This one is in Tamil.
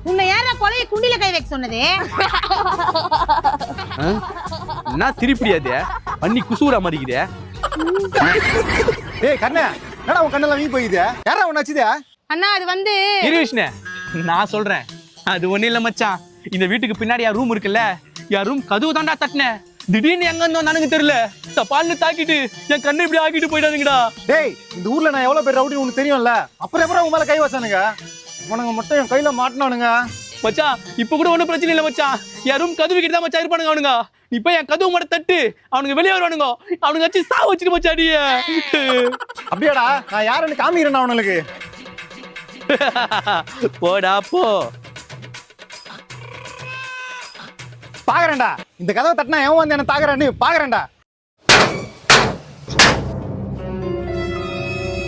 உன்னை யாரா கொலையை குண்டில கை வைக்க சொன்னது? நான் திருப்பிடியாதே பண்ணி குசூரா மாறிக்குதே. ஏய் கண்ணே, என்னடா உன் கண்ணெல்லாம் வீங்கி போயிடுது? யாரா உன்னை வச்சுதே? அண்ணா அது வந்து இருவிஷ்ணே, நான் சொல்றேன். அது ஒண்ணு இல்ல மச்சான், இந்த வீட்டுக்கு பின்னாடி என் ரூம் இருக்குல்ல, என் ரூம் கதவு தாண்டா தட்டினேன். திடீர்னு எங்க இருந்தோம் எனக்கு தெரியல, தப்பால்னு தாக்கிட்டு என் கண்ணை இப்படி ஆக்கிட்டு போயிட்டானுங்கடா. டேய், இந்த ஊர்ல நான் எவ்வளவு பேர் ரவுடி உனக்கு தெரியும்ல, அப்புறம் எப்பறம் உன் மேல கை வச்சானுங்க? உனக்கு மட்டும் என் கையில மாட்டினானுங்க. மச்சான் இப்ப கூட ஒண்ணும் பிரச்சனை இல்ல மச்சான், என் ரூம் கதவு கிட்ட தான் மச்சான் இருப்பானுங்க அவனுங்க. இப்ப என் கதவு மட்டும் தட்டு, அவனுங்க வெளியே வருவானுங்க, அவனுங்க வச்சு சா வச்சுட்டு மச்சாடிய. அப்படியாடா? நான் யாருன்னு காமிக்கிறேன் அவனுக்கு. போடா போ. பாக்குறேன்டா, இந்த கதவை தட்டினா எவன் வந்து என்ன தாக்குறான்னு பாக்குறேன்டா.